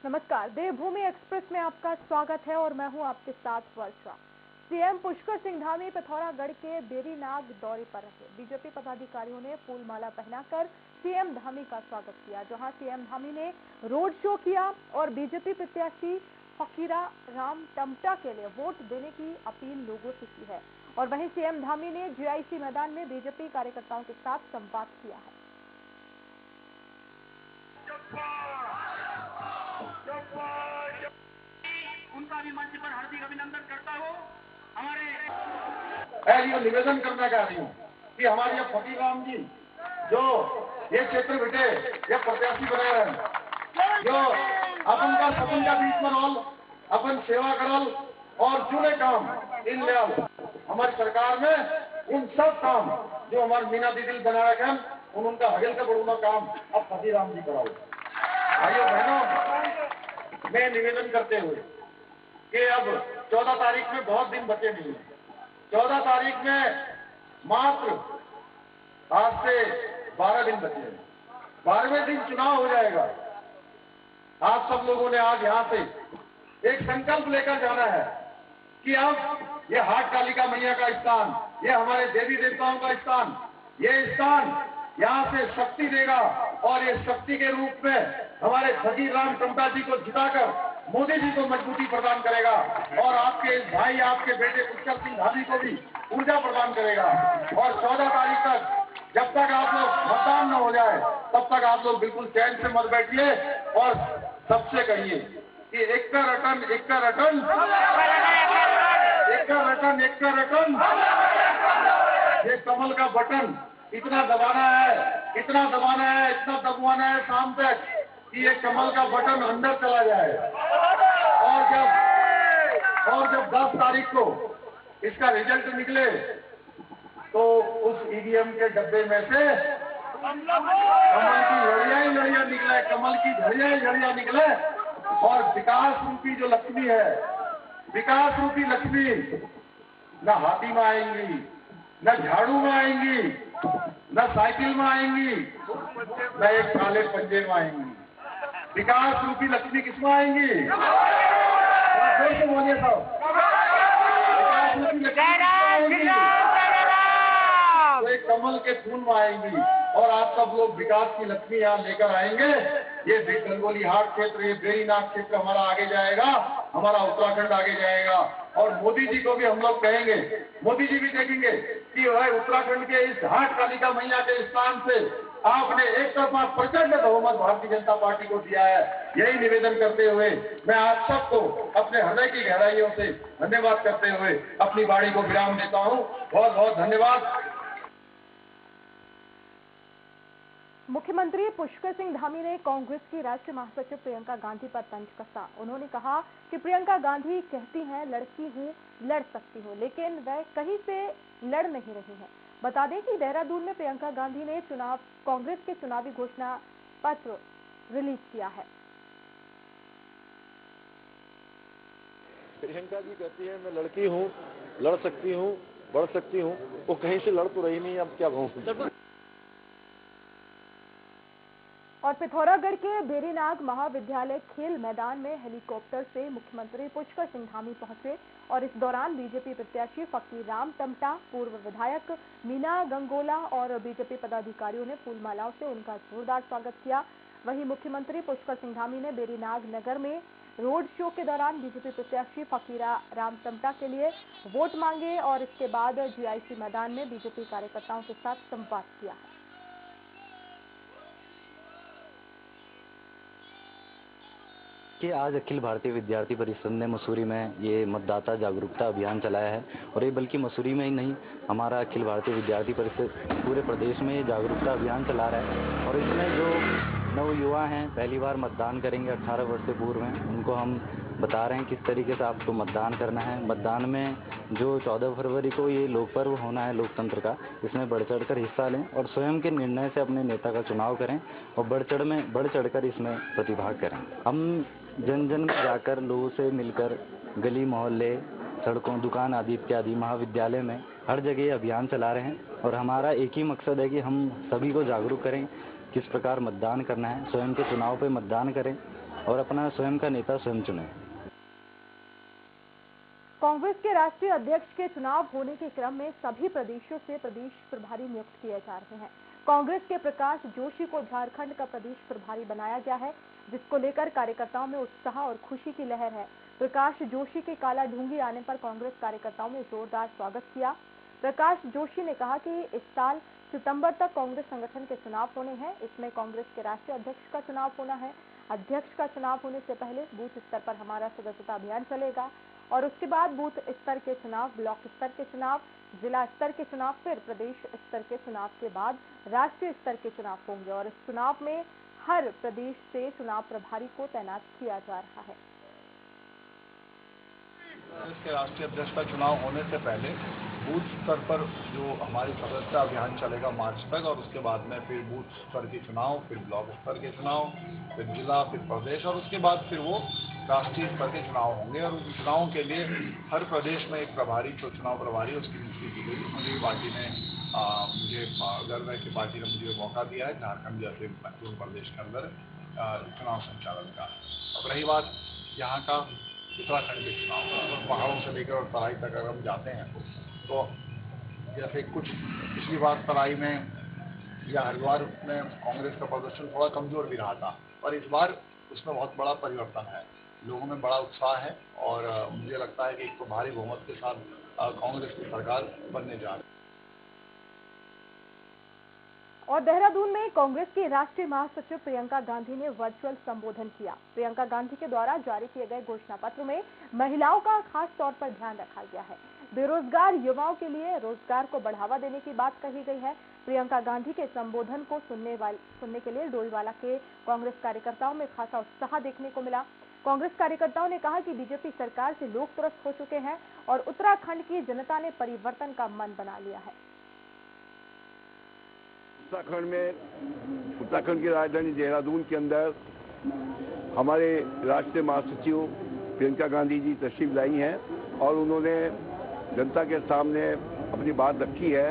नमस्कार, देवभूमि एक्सप्रेस में आपका स्वागत है और मैं हूं आपके साथ वर्षा। सीएम पुष्कर सिंह धामी पिथौरागढ़ के बेरीनाग दौरे पर रहे। बीजेपी पदाधिकारियों ने फूलमाला पहनाकर सीएम धामी का स्वागत किया, जहां सीएम धामी ने रोड शो किया और बीजेपी प्रत्याशी फकीरा राम टमटा के लिए वोट देने की अपील लोगों से की है। और वहीं सीएम धामी ने जीआईसी मैदान में बीजेपी कार्यकर्ताओं के साथ संवाद किया है। उनका भी मंच पर हार्दिक अभिनंदन करता हूँ। ये निवेदन करना चाह रही हूँ कि हमारे ये फकीर राम जी जो ये क्षेत्र बेटे ये प्रत्याशी बनाए रहे, जो अपन का सपन का बीच में रोल अपन सेवा करल और जुड़े काम इन ले हमारी सरकार में उन सब काम जो हमारे मीना दीदी बना रखे हैं उनका हगल का बड़ूना काम अब फकीर राम जी कराओ। भाइयों बहनों, मैं निवेदन करते हुए कि अब 14 तारीख में बहुत दिन बचे नहीं है। 14 तारीख में मात्र आज से 12 दिन बचे हैं। 12वें दिन चुनाव हो जाएगा। आप सब लोगों ने आज यहाँ से एक संकल्प लेकर जाना है कि अब ये हाट कालिका मैया का स्थान, ये हमारे देवी देवताओं का स्थान, ये स्थान यहाँ से शक्ति देगा और ये शक्ति के रूप में हमारे फकीर राम टमटा जी को जिताकर मोदी जी को मजबूती प्रदान करेगा और आपके भाई आपके बेटे पुष्कर सिंह धामी को भी ऊर्जा प्रदान करेगा। और 14 तारीख तक जब तक आप लोग मतदान न हो जाए तब तक आप लोग बिल्कुल चैन से मत बैठिए और सबसे कहिए कि एक का रटन ये कमल का बटन इतना दबाना है, इतना दबाना है शाम तक कि ये कमल का बटन अंदर चला जाए। और जब 10 तारीख को इसका रिजल्ट निकले तो उस ईवीएम के डब्बे में से कमल की झड़ियां निकले, कमल की झड़ियां निकले और विकास रूपी जो लक्ष्मी है, विकास रूपी लक्ष्मी न हाथी में आएंगी, न झाड़ू में आएंगी, न साइकिल में आएंगी, न एक काले पंजे में आएंगी। विकास रूपी लक्ष्मी किसमें आएंगी? बोलिए साहब, विकास रूपी लक्ष्मी तो एक कमल के फूल में आएंगी और आप सब लोग विकास की लक्ष्मी यहाँ लेकर आएंगे। ये गंगोली हाट क्षेत्र, ये बेरीनाग क्षेत्र हमारा आगे जाएगा, हमारा उत्तराखंड आगे जाएगा। और मोदी जी को भी हम लोग कहेंगे, मोदी जी भी देखेंगे कि वह उत्तराखंड के इस हाट कालिका मैया के स्थान से आपने एक तरफा प्रचंड बहुमत भारतीय जनता पार्टी को दिया है। यही निवेदन करते हुए मैं आप सबको अपने हृदय की गहराइयों से धन्यवाद करते हुए अपनी वाणी को विराम देता हूँ। बहुत बहुत धन्यवाद। मुख्यमंत्री पुष्कर सिंह धामी ने कांग्रेस की राष्ट्रीय महासचिव प्रियंका गांधी पर तंज कसा। उन्होंने कहा कि प्रियंका गांधी कहती हैं लड़की हूं, लड़ सकती हूं, लेकिन वह कहीं से लड़ नहीं रही हैं। बता दें कि देहरादून में प्रियंका गांधी ने कांग्रेस के चुनावी घोषणा पत्र रिलीज किया है। प्रियंका जी कहती है मैं लड़की हूं, लड़ सकती हूं, बढ़ सकती हूं, वो कहीं से लड़ तो रही नहीं, अब क्या कहूं। और पिथौरागढ़ के बेरीनाग महाविद्यालय खेल मैदान में हेलीकॉप्टर से मुख्यमंत्री पुष्कर सिंह धामी पहुंचे और इस दौरान बीजेपी प्रत्याशी फकीर राम टमटा, पूर्व विधायक मीना गंगोला और बीजेपी पदाधिकारियों ने फूलमालाओं से उनका जोरदार स्वागत किया। वहीं मुख्यमंत्री पुष्कर सिंह धामी ने बेरीनाग नगर में रोड शो के दौरान बीजेपी प्रत्याशी फकीरा राम टमटा के लिए वोट मांगे और इसके बाद जीआईसी मैदान में बीजेपी कार्यकर्ताओं के साथ संवाद किया है। कि आज अखिल भारतीय विद्यार्थी परिषद ने मसूरी में ये मतदाता जागरूकता अभियान चलाया है और ये बल्कि मसूरी में ही नहीं, हमारा अखिल भारतीय विद्यार्थी परिषद पूरे प्रदेश में ये जागरूकता अभियान चला रहा है। और इसमें जो नव युवा हैं पहली बार मतदान करेंगे 18 वर्ष से पूर्व में, उनको हम बता रहे हैं किस तरीके से आपको मतदान करना है। मतदान में जो 14 फरवरी को ये लोक पर्व होना है लोकतंत्र का, इसमें बढ़ चढ़कर हिस्सा लें और स्वयं के निर्णय से अपने नेता का चुनाव करें और बढ़ चढ़कर इसमें प्रतिभाग करें। हम जन जन में जाकर लोगों से मिलकर गली मोहल्ले, सड़कों, दुकान आदि इत्यादि महाविद्यालय में हर जगह अभियान चला रहे हैं और हमारा एक ही मकसद है कि हम सभी को जागरूक करें किस प्रकार मतदान करना है, स्वयं के चुनाव पे मतदान करें और अपना स्वयं का नेता स्वयं चुनें। कांग्रेस के राष्ट्रीय अध्यक्ष के चुनाव होने के क्रम में सभी प्रदेशों से प्रदेश प्रभारी नियुक्त किए जा रहे हैं। कांग्रेस के प्रकाश जोशी को झारखंड का प्रदेश प्रभारी बनाया गया है, जिसको लेकर कार्यकर्ताओं में उत्साह और खुशी की लहर है। प्रकाश जोशी के काला ढूंगी आने पर कांग्रेस कार्यकर्ताओं ने जोरदार स्वागत किया। प्रकाश जोशी ने कहा कि इस साल सितंबर तक कांग्रेस संगठन के चुनाव होने हैं। इसमें कांग्रेस के राष्ट्रीय अध्यक्ष का चुनाव होना है। अध्यक्ष का चुनाव होने से पहले बूथ स्तर पर हमारा सदस्यता अभियान चलेगा और उसके बाद बूथ स्तर के चुनाव, ब्लॉक स्तर के चुनाव, जिला स्तर के चुनाव, फिर प्रदेश स्तर के चुनाव के बाद राष्ट्रीय स्तर के चुनाव होंगे और इस चुनाव में हर प्रदेश से चुनाव प्रभारी को तैनात किया जा रहा है। कांग्रेस के राष्ट्रीय अध्यक्ष का चुनाव होने से पहले बूथ स्तर पर जो हमारी सदस्यता अभियान चलेगा मार्च तक और उसके बाद में फिर बूथ स्तर के चुनाव, फिर ब्लॉक स्तर के चुनाव, फिर जिला, फिर प्रदेश और उसके बाद फिर वो राष्ट्रीय स्तर के चुनाव होंगे और उन चुनावों के लिए हर प्रदेश में एक प्रभारी, जो चुनाव प्रभारी, उसकी नियुक्ति की गई। मुझे पार्टी ने मुझे गर्व है कि पार्टी ने मुझे मौका दिया है झारखंड जैसे महत्वपूर्ण प्रदेश के अंदर चुनाव संचालन का। अब रही बात यहाँ का उत्तराखंड के चुनाव, तो पहाड़ों से लेकर और तराई तक अगर हम जाते हैं तो जैसे कुछ पिछली बार तराई में या हरिद्वार में कांग्रेस का प्रदर्शन थोड़ा कमजोर भी रहा था, पर इस बार उसमें बहुत बड़ा परिवर्तन है। लोगों में बड़ा उत्साह है और मुझे लगता है कि एक तो भारी बहुमत के साथ कांग्रेस की सरकार बनने जा रही है। और देहरादून में कांग्रेस की राष्ट्रीय महासचिव प्रियंका गांधी ने वर्चुअल संबोधन किया। प्रियंका गांधी के द्वारा जारी किए गए घोषणा पत्र में महिलाओं का खास तौर पर ध्यान रखा गया है। बेरोजगार युवाओं के लिए रोजगार को बढ़ावा देने की बात कही गई है। प्रियंका गांधी के संबोधन को सुनने के लिए डोईवाला के कांग्रेस कार्यकर्ताओं में खासा उत्साह देखने को मिला। कांग्रेस कार्यकर्ताओं ने कहा कि बीजेपी सरकार से लोग त्रस्त हो चुके हैं और उत्तराखंड की जनता ने परिवर्तन का मन बना लिया है। उत्तराखंड की राजधानी देहरादून के अंदर हमारे राष्ट्रीय महासचिव प्रियंका गांधी जी तशरीफ लाई हैं और उन्होंने जनता के सामने अपनी बात रखी है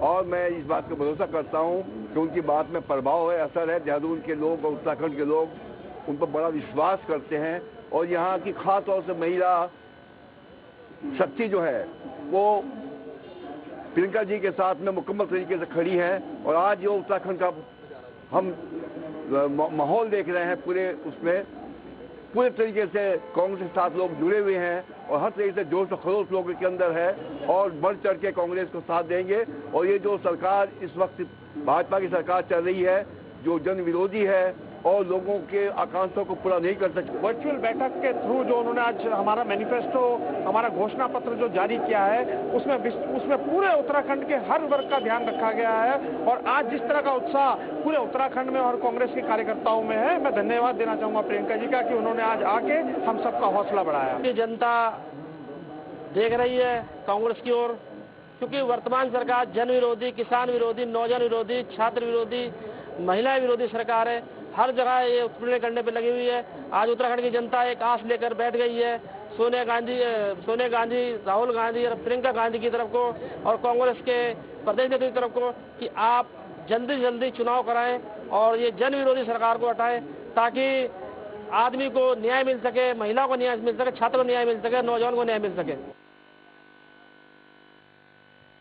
और मैं इस बात का भरोसा करता हूं कि उनकी बात में प्रभाव है, असर है। देहरादून के लोग और उत्तराखंड के लोग उन पर बड़ा विश्वास करते हैं और यहाँ की खास तौर से महिला शक्ति जो है वो प्रियंका जी के साथ में मुकम्मल तरीके से खड़ी है और आज जो उत्तराखंड का हम माहौल देख रहे हैं पूरे तरीके से कांग्रेस के साथ लोग जुड़े हुए हैं और हर तरीके से जोश और खरोश लोगों के अंदर है और बढ़ चढ़ के कांग्रेस को साथ देंगे। और ये जो सरकार इस वक्त भाजपा की सरकार चल रही है जो जन विरोधी है और लोगों के आकांक्षाओं को पूरा नहीं कर सकते। वर्चुअल बैठक के थ्रू जो उन्होंने आज हमारा मैनिफेस्टो, हमारा घोषणा पत्र जो जारी किया है उसमें पूरे उत्तराखंड के हर वर्ग का ध्यान रखा गया है और आज जिस तरह का उत्साह पूरे उत्तराखंड में और कांग्रेस के कार्यकर्ताओं में है, मैं धन्यवाद देना चाहूंगा प्रियंका जी का कि उन्होंने आज आके हम सबका हौसला बढ़ाया। ये जनता देख रही है कांग्रेस की ओर, क्योंकि वर्तमान सरकार जन विरोधी, किसान विरोधी, नौजवान विरोधी, छात्र विरोधी, महिला विरोधी सरकार है। हर जगह ये उत्पीड़न करने पे लगी हुई है। आज उत्तराखंड की जनता एक आस लेकर बैठ गई है सोनिया गांधी, राहुल गांधी और प्रियंका गांधी की तरफ को और कांग्रेस के प्रदेश नेतृत्व की तरफ को कि आप जल्दी से जल्दी चुनाव कराएं और ये जन विरोधी सरकार को हटाएं ताकि आदमी को न्याय मिल सके, महिला को न्याय मिल सके, छात्र को न्याय मिल सके, नौजवान को न्याय मिल सके।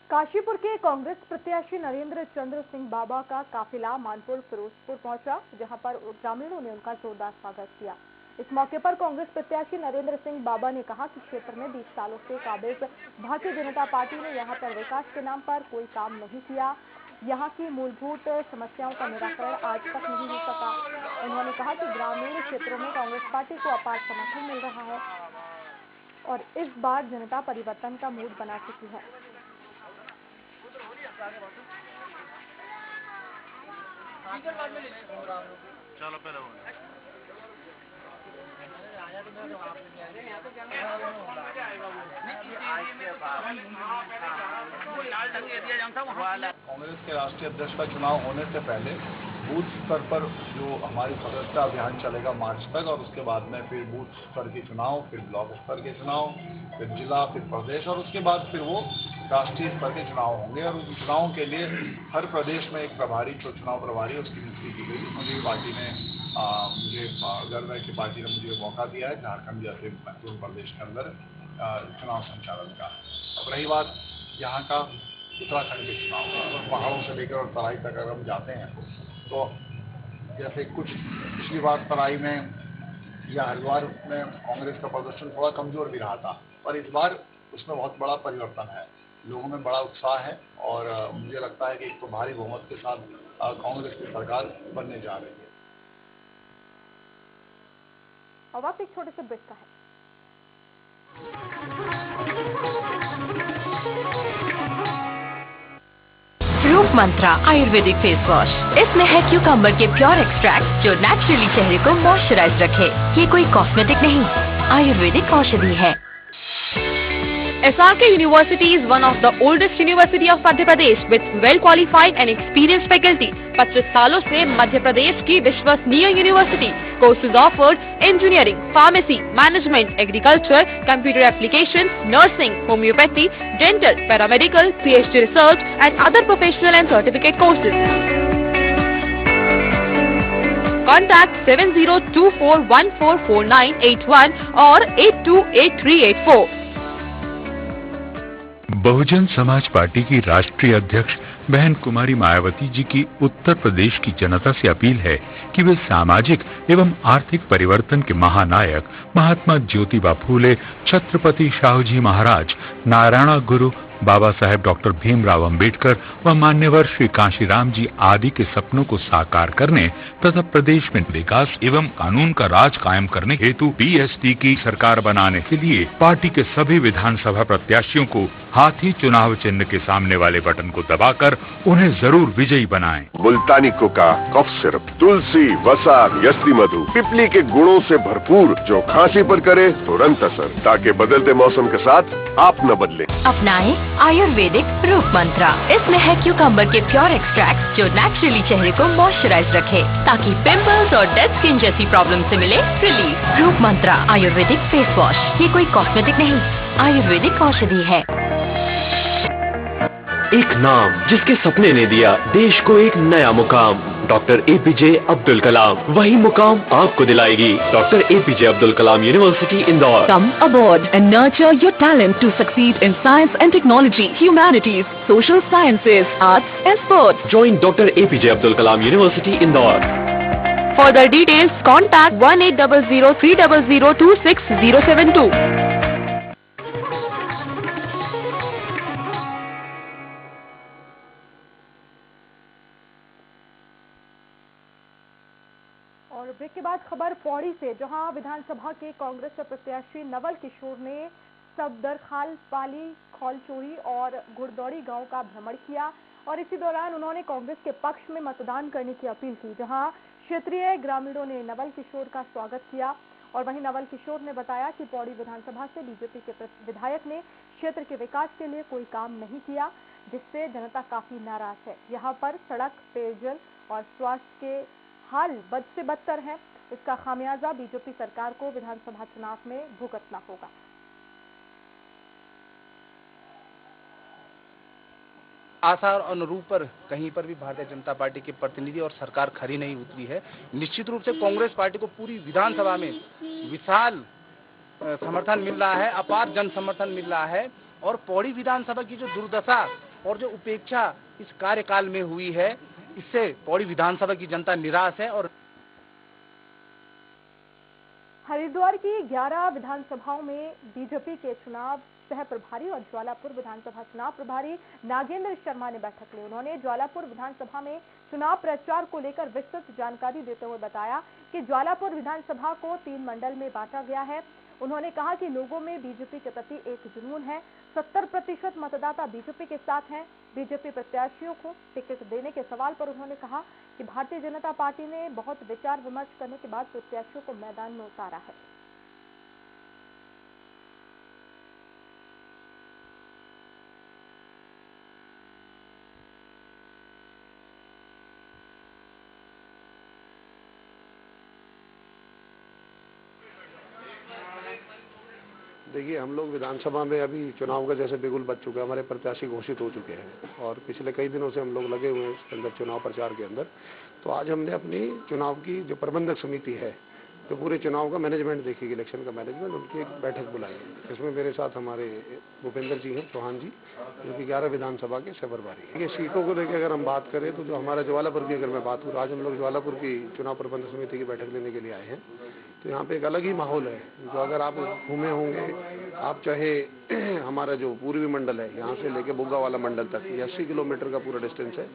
काशीपुर के कांग्रेस प्रत्याशी नरेंद्र चंद्र सिंह बाबा का काफिला मानपुर फिरोजपुर पहुंचा, जहां पर ग्रामीणों ने उनका जोरदार स्वागत किया। इस मौके पर कांग्रेस प्रत्याशी नरेंद्र सिंह बाबा ने कहा कि क्षेत्र में 20 सालों से काबिज भारतीय जनता पार्टी ने यहां पर विकास के नाम पर कोई काम नहीं किया। यहां की मूलभूत समस्याओं का निराकरण आज तक नहीं हो सका। उन्होंने कहा कि ग्रामीण क्षेत्रों में कांग्रेस पार्टी को अपार समर्थन मिल रहा है और इस बार जनता परिवर्तन का मूड बना चुकी है। चलो पहले कांग्रेस के राष्ट्रीय अध्यक्ष का चुनाव होने से पहले बूथ स्तर पर जो हमारी सदस्यता अभियान चलेगा मार्च तक और उसके बाद में फिर बूथ स्तर के चुनाव, फिर ब्लॉक स्तर के चुनाव, फिर जिला, फिर प्रदेश और उसके बाद फिर वो राष्ट्रीय स्तर के चुनाव होंगे और उन चुनावों के लिए हर प्रदेश में एक प्रभारी, जो चुनाव प्रभारी, उसकी नियुक्ति की गई। मुझे पार्टी ने मुझे गर्व है कि पार्टी ने मुझे मौका दिया है झारखंड जैसे महत्वपूर्ण प्रदेश के अंदर चुनाव संचालन का। अब रही बात यहाँ का उत्तराखंड के चुनाव का, पहाड़ों से लेकर और तराई तक अगर हम जाते हैं तो जैसे कुछ पिछली बार तराई में या हरिद्वार में कांग्रेस का प्रदर्शन थोड़ा कमजोर भी रहा था, पर इस बार उसमें बहुत बड़ा परिवर्तन है, लोगों में बड़ा उत्साह है और मुझे लगता है कि एक तो भारी बहुमत के साथ कांग्रेस की सरकार बनने जा रही है। अब आप एक छोटे से ब्रेक का है। रूप मंत्रा आयुर्वेदिक फेस वॉश, इसमें है क्यूकम्बर के प्योर एक्सट्रैक्ट जो नेचुरली चेहरे को मॉइस्चराइज रखे। ये कोई कॉस्मेटिक नहीं, आयुर्वेदिक औषधि है। SRK University is one of the oldest university of Madhya Pradesh with well qualified and experienced faculty. 25 सालों से मध्य प्रदेश की विश्वसनीय university. Courses offered engineering, pharmacy, management, agriculture, computer application, nursing, homeopathy, dental, paramedical, PhD research and other professional and certificate courses. Contact 7024144981 और 828384। Bahujan Samaj party की राष्ट्रीय अध्यक्ष बहन कुमारी मायावती जी की उत्तर प्रदेश की जनता से अपील है कि वे सामाजिक एवं आर्थिक परिवर्तन के महानायक महात्मा ज्योतिबा फूले, छत्रपति शाहूजी महाराज, नारायण गुरु बाबा साहेब डॉक्टर भीमराव अंबेडकर व मान्यवर श्री कांशीराम जी आदि के सपनों को साकार करने तथा प्रदेश में विकास एवं कानून का राज कायम करने हेतु BSP की सरकार बनाने के लिए पार्टी के सभी विधानसभा प्रत्याशियों को हाथी चुनाव चिन्ह के सामने वाले बटन को दबाकर उन्हें जरूर विजयी बनाएं। मुल्तानी कोका, कफ सिरप, तुलसी, वसा, यस्ती मधु, पिपली के गुणों से भरपूर जो खांसी पर करे तुरंत असर, ताकि बदलते मौसम के साथ आप न बदले। अपनाएं आयुर्वेदिक रूप मंत्रा, इसमें है क्यूकम्बर के प्योर एक्सट्रैक्ट जो नेचुरली चेहरे को मॉइस्चराइज रखे ताकि पिंपल्स और डेड स्किन जैसी प्रॉब्लम से मिले रिलीफ। रूप मंत्रा आयुर्वेदिक फेस वॉश, ये कोई कॉस्मेटिक नहीं, आयुर्वेदिक औषधि है। एक नाम जिसके सपने ने दिया देश को एक नया मुकाम, डॉक्टर APJ अब्दुल कलाम। वही मुकाम आपको दिलाएगी doctor APJ Abdul Kalam university Indore. Come aboard and nurture your talent to succeed in science and technology, humanities, social sciences, arts and sports. Join Dr. APJ Abdul Kalam University Indore. Further details contact 180030026072. और break के बाद खबर पौड़ी से, जहां विधानसभा के कांग्रेस प्रत्याशी नवल किशोर ने सबदरखाल, पाली, खौलचोरी और गुड़दौड़ी गांव का भ्रमण किया और इसी दौरान उन्होंने कांग्रेस के पक्ष में मतदान करने की अपील की, जहां क्षेत्रीय ग्रामीणों ने नवल किशोर का स्वागत किया। और वहीं नवल किशोर ने बताया कि पौड़ी विधानसभा से बीजेपी के विधायक ने क्षेत्र के विकास के लिए कोई काम नहीं किया, जिससे जनता काफी नाराज है। यहाँ पर सड़क, पेयजल और स्वास्थ्य के हाल बद से बदतर है। इसका खामियाजा बीजेपी सरकार को विधानसभा चुनाव में भुगतना होगा। आशा और अनुरूप पर कहीं पर भी भारतीय जनता पार्टी के प्रतिनिधि और सरकार खरी नहीं उतरी है। निश्चित रूप से कांग्रेस पार्टी को पूरी विधानसभा में विशाल समर्थन मिल रहा है, अपार जन समर्थन मिल रहा है और पौड़ी विधानसभा की जो दुर्दशा और जो उपेक्षा इस कार्यकाल में हुई है, इससे पौड़ी विधानसभा की जनता निराश है। और हरिद्वार की 11 विधानसभाओं में बीजेपी के चुनाव सह प्रभारी और ज्वालापुर विधानसभा चुनाव प्रभारी नागेंद्र शर्मा ने बैठक ली। उन्होंने ज्वालापुर विधानसभा में चुनाव प्रचार को लेकर विस्तृत जानकारी देते हुए बताया कि ज्वालापुर विधानसभा को 3 मंडल में बांटा गया है। उन्होंने कहा कि लोगों में बीजेपी के प्रति एक जुनून है। 70% मतदाता बीजेपी के साथ हैं। बीजेपी प्रत्याशियों को टिकट देने के सवाल पर उन्होंने कहा कि भारतीय जनता पार्टी ने बहुत विचार विमर्श करने के बाद प्रत्याशियों को मैदान में उतारा है। देखिए, हम लोग विधानसभा में अभी चुनाव का जैसे बिगुल बज चुका है, हमारे प्रत्याशी घोषित हो चुके हैं और पिछले कई दिनों से हम लोग लगे हुए हैं इसके अंदर चुनाव प्रचार के अंदर। तो आज हमने अपनी चुनाव की जो प्रबंधक समिति है, तो पूरे चुनाव का मैनेजमेंट देखेगी, इलेक्शन का मैनेजमेंट, उनकी एक बैठक बुलाई है। इसमें मेरे साथ हमारे भूपेंद्र जी हैं, चौहान जी, जो कि 11 विधानसभा के प्रभारी। ये सीटों को लेकर अगर हम बात करें तो जो हमारा ज्वालापुर की अगर मैं बात करूँ, आज हम लोग ज्वालापुर की चुनाव प्रबंधक समिति की बैठक लेने के लिए आए हैं। तो यहाँ पे एक अलग ही माहौल है, जो अगर आप घूमे होंगे, आप चाहे हमारा जो पूर्वी मंडल है यहाँ से लेके बुग्गा वाला मंडल तक, ये 80 किलोमीटर का पूरा डिस्टेंस है।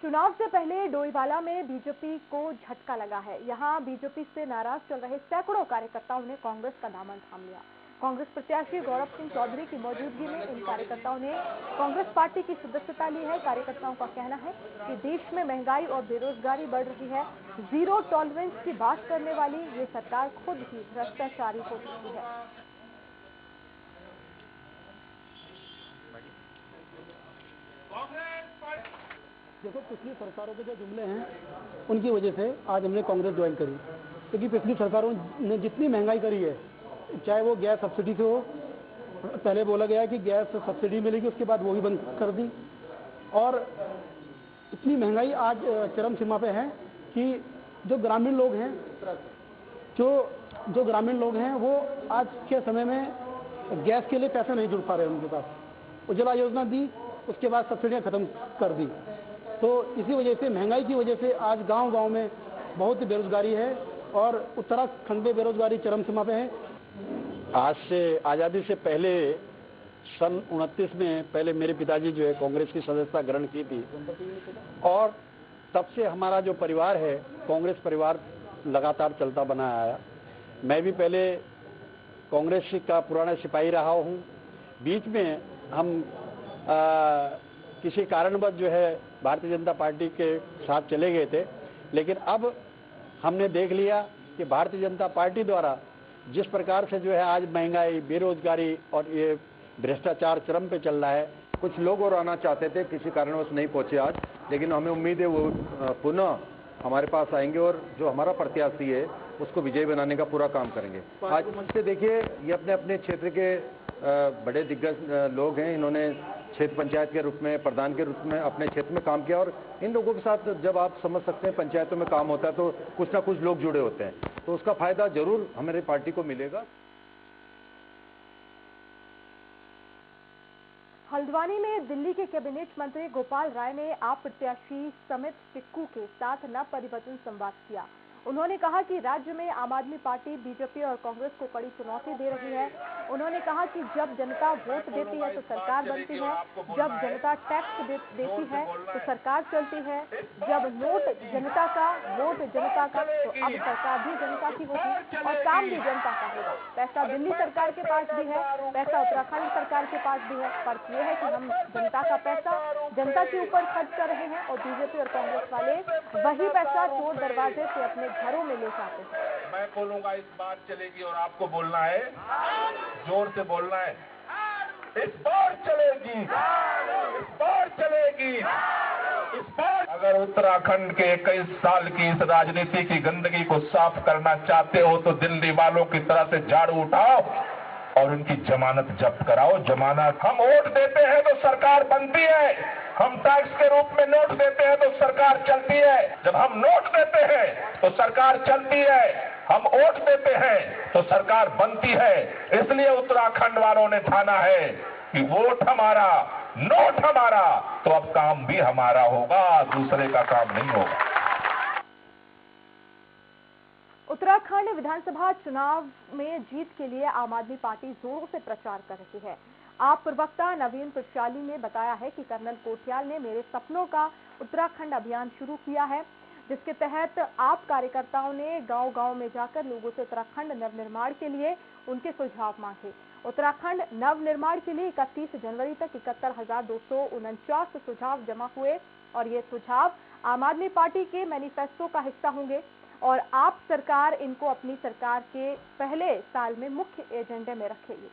चुनाव से पहले डोईवाला में बीजेपी को झटका लगा है। यहां बीजेपी से नाराज चल रहे सैकड़ों कार्यकर्ताओं ने कांग्रेस का दामन थाम लिया। कांग्रेस प्रत्याशी गौरव सिंह चौधरी की मौजूदगी में इन कार्यकर्ताओं ने कांग्रेस पार्टी की सदस्यता ली है। कार्यकर्ताओं का कहना है कि देश में महंगाई और बेरोजगारी बढ़ रही है। जीरो टॉलरेंस की बात करने वाली ये सरकार खुद ही भ्रष्टाचारी हो चुकी है। देखो, पिछली सरकारों के जो जुमले हैं उनकी वजह से आज हमने कांग्रेस ज्वाइन करी, क्योंकि पिछली सरकारों ने जितनी महंगाई करी है, चाहे वो गैस सब्सिडी से हो, पहले बोला गया कि गैस सब्सिडी मिलेगी, उसके बाद वो भी बंद कर दी, और इतनी महंगाई आज चरम सीमा पे है कि जो ग्रामीण लोग हैं जो ग्रामीण लोग हैं वो आज के समय में गैस के लिए पैसे नहीं जुड़ पा रहे उनके पास। उज्ज्वला योजना दी, उसके बाद सब्सिडियाँ खत्म कर दी। तो इसी वजह से, महंगाई की वजह से आज गांव-गांव में बहुत बेरोजगारी है और उत्तराखंड में बेरोजगारी चरम सीमा पे है। आज से आज़ादी से पहले सन 29 में पहले मेरे पिताजी जो है कांग्रेस की सदस्यता ग्रहण की थी, और तब से हमारा जो परिवार है कांग्रेस परिवार लगातार चलता बना आया। मैं भी पहले कांग्रेस का पुराना सिपाही रहा हूँ। बीच में हम किसी कारणवश जो है भारतीय जनता पार्टी के साथ चले गए थे, लेकिन अब हमने देख लिया कि भारतीय जनता पार्टी द्वारा जिस प्रकार से जो है आज महंगाई, बेरोजगारी और ये भ्रष्टाचार चरम पे चल रहा है। कुछ लोग और आना चाहते थे, किसी कारणवश नहीं पहुंचे आज, लेकिन हमें उम्मीद है वो पुनः हमारे पास आएंगे और जो हमारा प्रत्याशी है उसको विजयी बनाने का पूरा काम करेंगे। आज से देखिए, ये अपने अपने क्षेत्र के बड़े दिग्गज लोग हैं। इन्होंने क्षेत्र पंचायत के रूप में, प्रधान के रूप में अपने क्षेत्र में काम किया, और इन लोगों के साथ जब आप समझ सकते हैं पंचायतों में काम होता है तो कुछ ना कुछ लोग जुड़े होते हैं, तो उसका फायदा जरूर हमारी पार्टी को मिलेगा। हल्द्वानी में दिल्ली के कैबिनेट मंत्री गोपाल राय ने आप प्रत्याशी समित टिक्कू के साथ न परिवर्तन संवाद किया। उन्होंने कहा कि राज्य में आम आदमी पार्टी बीजेपी और कांग्रेस को कड़ी चुनौती दे रही है। उन्होंने कहा कि जब जनता वोट देती है तो सरकार बनती है, जब जनता टैक्स देती है तो सरकार चलती है, जब नोट जनता का, वोट जनता का, तो अब सरकार भी जनता की होगी और काम भी जनता का होगा। पैसा दिल्ली सरकार के पास भी है, पैसा उत्तराखंड सरकार के पास भी है। फर्क ये है कि हम जनता का पैसा जनता के ऊपर खर्च कर रहे हैं और बीजेपी और कांग्रेस वाले वही पैसा चोर दरवाजे से अपने घरों में ले जाते हैं। मैं बोलूंगा, इस बार चलेगी और आपको बोलना है, जोर से बोलना है, इस बार चलेगी, इस बार चलेगी, इस बार। अगर उत्तराखंड के 21 साल की इस राजनीति की गंदगी को साफ करना चाहते हो तो दिल्ली वालों की तरह से झाड़ू उठाओ और उनकी जमानत जब्त कराओ। जमानत, हम वोट देते हैं तो सरकार बनती है, हम टैक्स के रूप में नोट देते हैं तो सरकार चलती है। जब हम नोट देते हैं तो सरकार चलती है, हम वोट देते हैं तो सरकार बनती है। इसलिए उत्तराखंड वालों ने ठाना है कि वोट हमारा, नोट हमारा, तो अब काम भी हमारा होगा, दूसरे का काम नहीं होगा। उत्तराखंड विधानसभा चुनाव में जीत के लिए आम आदमी पार्टी जोरों से प्रचार कर रही है। आप प्रवक्ता नवीन पिचाली ने बताया है कि कर्नल कोटियाल ने मेरे सपनों का उत्तराखंड अभियान शुरू किया है, जिसके तहत आप कार्यकर्ताओं ने गांव-गांव में जाकर लोगों से उत्तराखंड नवनिर्माण के लिए उनके सुझाव मांगे। उत्तराखंड नव निर्माण के लिए 31 जनवरी तक 71,249 सुझाव जमा हुए और ये सुझाव आम आदमी पार्टी के मैनिफेस्टो का हिस्सा होंगे और आप सरकार इनको अपनी सरकार के पहले साल में मुख्य एजेंडे में रखेगी।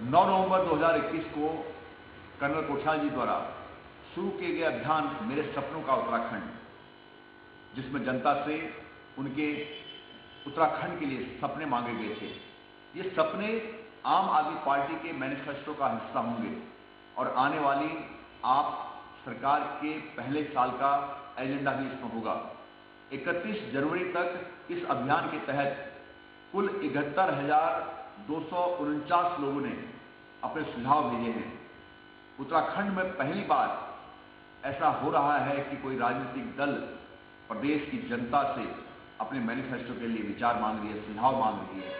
9 नवंबर 2021 को कर्नल कोठाल जी द्वारा शुरू किए गए अभियान मेरे सपनों का उत्तराखंड, जिसमें जनता से उनके उत्तराखंड के लिए सपने मांगे गए थे, ये सपने आम आदमी पार्टी के मैनिफेस्टो का हिस्सा होंगे और आने वाली आप सरकार के पहले साल का एजेंडा भी इसमें होगा। 31 जनवरी तक इस अभियान के तहत कुल 71,249 लोगों ने अपने सुझाव भेजे हैं। उत्तराखंड में पहली बार ऐसा हो रहा है कि कोई राजनीतिक दल प्रदेश की जनता से अपने मैनिफेस्टो के लिए विचार मांग रही है, सुझाव मांग रही है।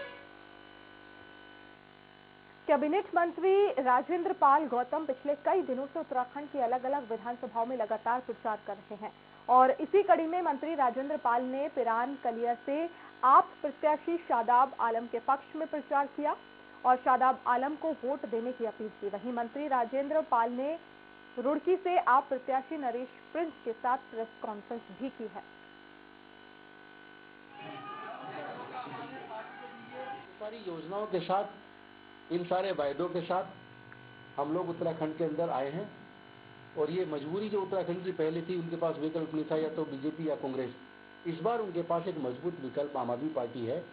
कैबिनेट मंत्री राजेंद्र पाल गौतम पिछले कई दिनों से उत्तराखंड की अलग अलग विधानसभाओं में लगातार प्रचार कर रहे हैं और इसी कड़ी में मंत्री राजेंद्र पाल ने पिरान कलियर से आप प्रत्याशी शादाब आलम के पक्ष में प्रचार किया और शादाब आलम को वोट देने की अपील की। वहीं मंत्री राजेंद्र पाल ने रुड़की से आप प्रत्याशी नरेश प्रिंस के साथ प्रेस कॉन्फ्रेंस भी की है। सारी योजनाओं के साथ, इन सारे वायदों के साथ हम लोग उत्तराखंड के अंदर आए हैं और ये मजबूरी जो उत्तराखंड की पहले थी, उनके पास विकल्प नहीं था या तो बीजेपी या कांग्रेस। इस बार उनके पास एक मजबूत विकल्प आम आदमी पार्टी है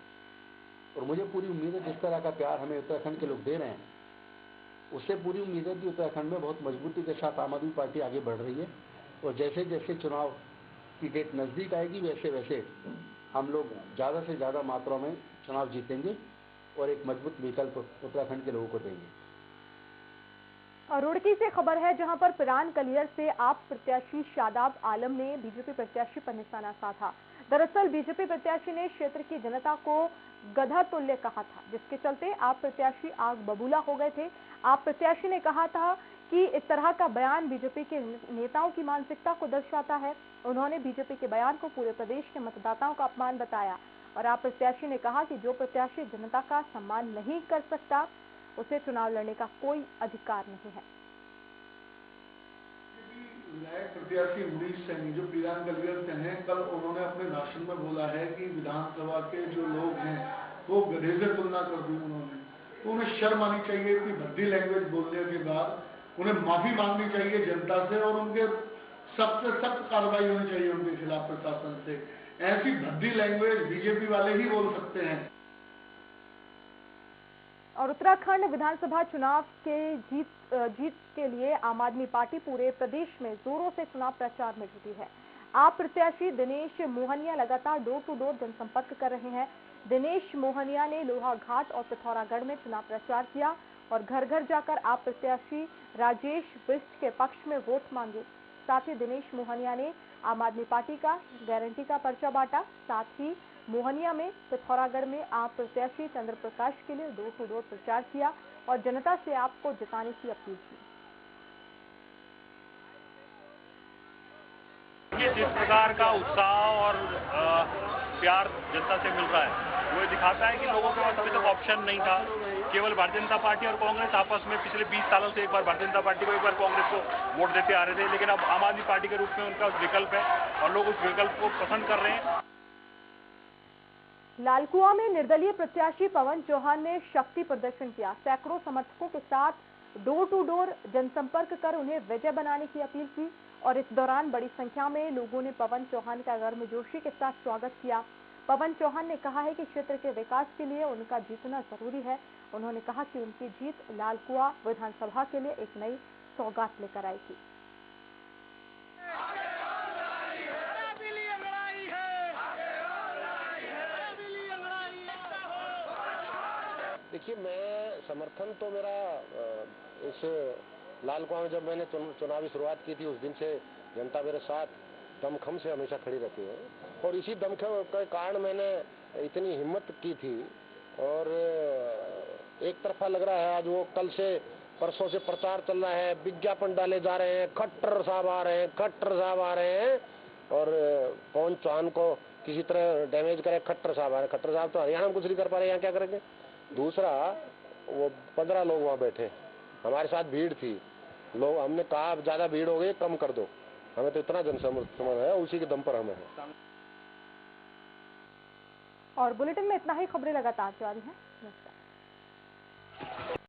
और मुझे पूरी उम्मीद है जिस तरह का प्यार हमें उत्तराखंड के लोग दे रहे हैं, उससे पूरी उम्मीद है कि उत्तराखंड में बहुत मजबूती के साथ आम आदमी पार्टी आगे बढ़ रही है और जैसे जैसे चुनाव की डेट नजदीक आएगी वैसे वैसे हम लोग ज़्यादा से ज़्यादा मात्रा में चुनाव जीतेंगे और एक मजबूत विकल्प उत्तराखंड के लोगों को देंगे। और रुड़की से खबर है जहां पर पिरान कलियर से आप प्रत्याशी शादाब आलम ने बीजेपी प्रत्याशी पर निशाना साधा। दरअसल बीजेपी प्रत्याशी ने क्षेत्र की जनता को गधा तुल्य कहा था, जिसके चलते आप प्रत्याशी आग बबूला हो गए थे। आप प्रत्याशी ने कहा था कि इस तरह का बयान बीजेपी के नेताओं की मानसिकता को दर्शाता है। उन्होंने बीजेपी के बयान को पूरे प्रदेश के मतदाताओं का अपमान बताया और आप प्रत्याशी ने कहा कि जो प्रत्याशी जनता का सम्मान नहीं कर सकता उसे चुनाव लड़ने का कोई अधिकार नहीं है। विधायक प्रत्याशी मुनीश सैनी जो पिरान कलियर से हैं, कल उन्होंने अपने भाषण में बोला है कि विधानसभा के जो लोग हैं वो गधे से तुलना कर दी उन्होंने, तो उन्हें शर्म आनी चाहिए। इतनी भद्दी लैंग्वेज बोलने के बाद उन्हें माफी मांगनी चाहिए जनता से और उनके सख्त से सख्त कार्रवाई होनी चाहिए उनके खिलाफ प्रशासन से। ऐसी भद्दी लैंग्वेज बीजेपी वाले ही बोल सकते हैं। और उत्तराखंड विधानसभा चुनाव के जीत के लिए आम आदमी पार्टी पूरे प्रदेश में जोरों से चुनाव प्रचार में जुटी है। आप प्रत्याशी दिनेश मोहनिया लगातार डोर टू डोर जनसंपर्क कर रहे हैं। दिनेश मोहनिया ने लोहाघाट और पिथौरागढ़ में चुनाव प्रचार किया और घर घर जाकर आप प्रत्याशी राजेश बिष्ट के पक्ष में वोट मांगे। साथ ही दिनेश मोहनिया ने आम आदमी पार्टी का गारंटी का पर्चा बांटा। साथ ही मोहनिया में पिथौरागढ़ में आप प्रत्याशी चंद्र प्रकाश के लिए डोर टू डोर प्रचार किया और जनता से आपको जिताने की अपील की। जिस प्रकार का उत्साह और प्यार जनता से मिल रहा है वो दिखाता है कि लोगों के पास अभी तक ऑप्शन नहीं था। केवल भारतीय जनता पार्टी और कांग्रेस आपस में पिछले 20 सालों से एक बार भारतीय जनता पार्टी को एक बार कांग्रेस को वोट देते आ रहे थे, लेकिन अब आम आदमी पार्टी के रूप में उनका विकल्प है और लोग उस विकल्प को पसंद कर रहे हैं। लालकुआं में निर्दलीय प्रत्याशी पवन चौहान ने शक्ति प्रदर्शन किया। सैकड़ों समर्थकों के साथ डोर टू डोर जनसंपर्क कर उन्हें विजय बनाने की अपील की और इस दौरान बड़ी संख्या में लोगों ने पवन चौहान का गर्मजोशी के साथ स्वागत किया। पवन चौहान ने कहा है कि क्षेत्र के विकास के लिए उनका जीतना जरूरी है। उन्होंने कहा कि उनकी जीत लालकुआं विधानसभा के लिए एक नई सौगात लेकर आएगी। देखिए, मैं समर्थन तो मेरा इस लालकुआं में जब मैंने चुनावी शुरुआत की थी उस दिन से जनता मेरे साथ दमखम से हमेशा खड़ी रहती है और इसी दमखम के कारण मैंने इतनी हिम्मत की थी। और एक तरफा लग रहा है आज वो कल से परसों से प्रचार चल रहा है, विज्ञापन डाले जा रहे हैं, खट्टर साहब आ रहे हैं, खट्टर साहब आ रहे हैं और पवन चौहान को किसी तरह डैमेज करे। खट्टर साहब आ रहे, खट्टर साहब तो हरियाणा में कुछ नहीं कर पा रहे, यहाँ क्या करेंगे। दूसरा वो 15 लोग वहाँ बैठे, हमारे साथ भीड़ थी, लोग हमने कहा ज्यादा भीड़ हो गई कम कर दो, हमें तो इतना जनसमर्थन है, उसी के दम पर हमें है। और बुलेटिन में इतना ही। खबरें लगातार जारी हैं। नमस्कार।